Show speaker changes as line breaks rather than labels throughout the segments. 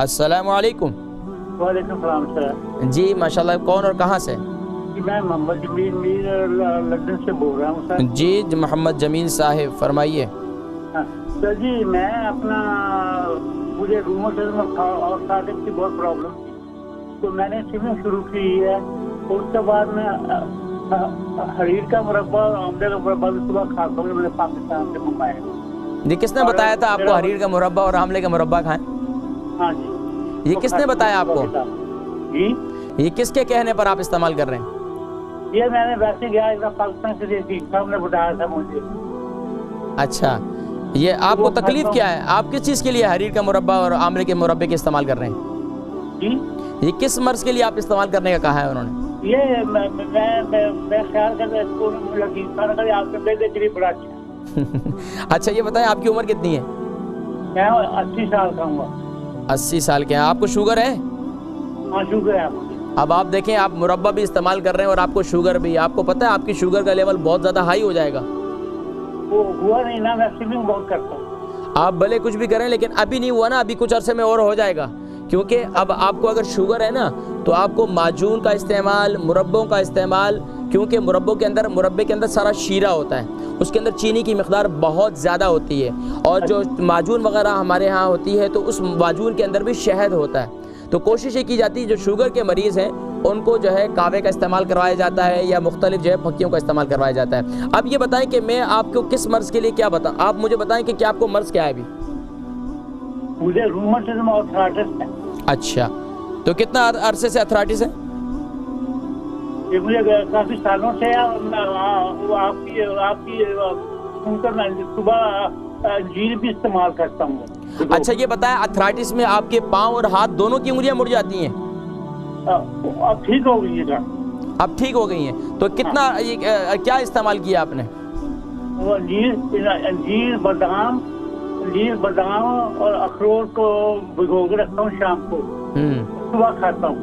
अस्सलामु अलैकुम।
वालेकुम सलाम सर।
जी माशाल्लाह, कौन और कहाँ से?
जी मैं मोहम्मद जमील मीर लंदन से बोल रहा हूँ सर।
जी मोहम्मद जमील साहिब फरमाइए।
हाँ, सर जी मैं अपना मुझे रूमेटिज्म और साइटिस की बहुत प्रॉब्लम थी, तो मैंने स्विमिंग शुरू की है। उसके बाद में हरीर का मुरब्बा और आमले का मुरब्बा भी सुबह खाता हूँ, मैंने पाकिस्तान से मंगवाया।
जी किसने बताया था आपको हरीर का मुरब्बा और आमले का मुरब्बा खाएं?
हाँ जी।
ये किसने बताया आपको?
जी
ये किसके कहने पर आप इस्तेमाल कर रहे हैं?
ये मैंने वैसे गया एक पाकिस्तान से सामने बताया था मुझे।
अच्छा, ये आपको तकलीफ क्या है? आप किस चीज़ के लिए हरीर का मुरब्बा और आमले के मुरब्बे के इस्तेमाल कर रहे हैं?
जी
ये किस मर्ज के लिए आप इस्तेमाल करने का कहा है उन्होंने?
ये मैं ख्याल करता हूँ आपके बेटे के लिए बड़ा अच्छा।
अच्छा ये बताएं आपकी उम्र कितनी है?
मैं 80 साल का हूँ।
80 साल के हैं। आपको शुगर है?
हाँ शुगर है आपको।
अब आप देखें, आप मुरब्बा भी इस्तेमाल कर रहे हैं और आपको शुगर भी। आपको पता है आपकी शुगर का लेवल बहुत ज़्यादा हाई हो जाएगा।
वो हुआ नहीं ना, मैं स्विमिंग बहुत करता हूँ।
आप भले कुछ भी करें, लेकिन अभी नहीं हुआ ना, अभी कुछ अरसे में और हो जाएगा। क्योंकि अब आपको अगर शुगर है ना, तो आपको माजून का इस्तेमाल, मुरब्बों का इस्तेमाल, क्योंकि मुरब्बे के अंदर सारा शीरा होता है, उसके अंदर चीनी की मिकदार बहुत ज़्यादा होती है। और जो माजून वगैरह हमारे यहाँ होती है, तो उस माजून के अंदर भी शहद होता है। तो कोशिश ये की जाती है जो शुगर के मरीज़ हैं उनको जो है कावे का इस्तेमाल करवाया जाता है या मुख्तलिफ जो है फक्कियों का इस्तेमाल करवाया जाता है। अब ये बताएं कि मैं आपको किस मर्ज़ के लिए क्या बताऊँ, आप मुझे बताएं कि क्या आपको मर्ज़ क्या है अभी?
मुझे रूमेटिज्म और आर्थराइटिस है।
अच्छा, तो कितना अरसे से आर्थराइटिस है?
ये मुझे काफी सालों से आपकी सुबह जीर भी इस्तेमाल करता हूँ।
अच्छा ये बताएं, आर्थराइटिस में आपके पाँव और हाथ दोनों की उंगलियां मुड़ जाती हैं?
अब ठीक हो गई है।
अब ठीक हो गई हैं। तो कितना ये क्या इस्तेमाल किया आपने?
वो जीर बादाम और अखरोट को भिगो के रखता हूँ, शाम को सुबह खाता हूँ।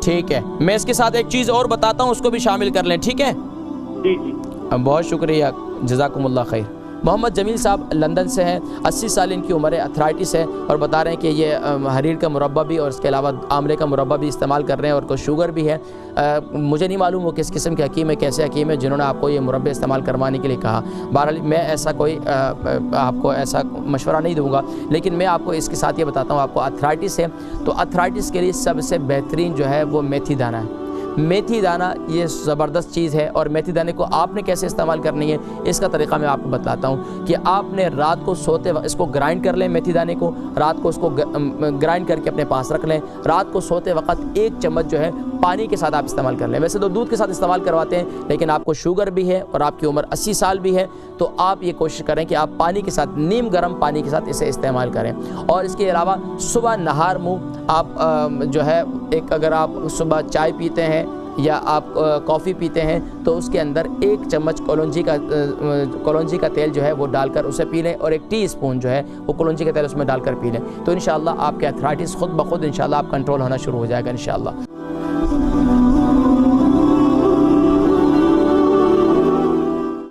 ठीक है, मैं इसके साथ एक चीज़ और बताता हूँ, उसको भी शामिल कर लें, ठीक है?
जी जी
बहुत शुक्रिया, जज़ाकुमुल्लाह खैर। मोहम्मद जमील साहब लंदन से हैं, 80 साल इनकी उम्र है, अर्थराइटिस है, और बता रहे हैं कि ये हरीर का मुरब्बा भी और इसके अलावा आमले का मुरब्बा भी इस्तेमाल कर रहे हैं और कुछ शुगर भी है। मुझे नहीं मालूम वो किस किस्म के हकीम है, कैसे हकीम है जिन्होंने आपको ये मुरब्बे इस्तेमाल करवाने के लिए कहा। बहरहाल मैं ऐसा कोई आपको ऐसा मशवरा नहीं दूँगा, लेकिन मैं आपको इसके साथ ये बताता हूँ, आपको अर्थराइटिस है तो अर्थराइटिस के लिए सबसे बेहतरीन जो है वो मेथी दाना है। मेथी दाना ये ज़बरदस्त चीज़ है, और मेथी दाने को आपने कैसे इस्तेमाल करनी है इसका तरीक़ा मैं आपको बताता हूँ कि आपने रात को सोते वक्त इसको ग्राइंड कर लें, मेथी दाने को रात को उसको ग्राइंड करके अपने पास रख लें। रात को सोते वक्त 1 चम्मच जो है पानी के साथ आप इस्तेमाल कर लें। वैसे तो दूध के साथ इस्तेमाल करवाते हैं, लेकिन आपको शुगर भी है और आपकी उम्र 80 साल भी है, तो आप ये कोशिश करें कि आप पानी के साथ, नीम गर्म पानी के साथ इसे इस्तेमाल करें। और इसके अलावा सुबह नहार मुँह आप जो है एक, अगर आप सुबह चाय पीते हैं या आप कॉफ़ी पीते हैं तो उसके अंदर 1 चम्मच कलौंजी का तेल जो है वो डालकर उसे पी लें, और 1 टीस्पून जो है वो कलौंजी का तेल उसमें डालकर पी लें। तो इंशाअल्लाह आपके अर्थराइटिस खुद ब खुद इंशाअल्लाह आप कंट्रोल होना शुरू हो जाएगा इंशाअल्लाह।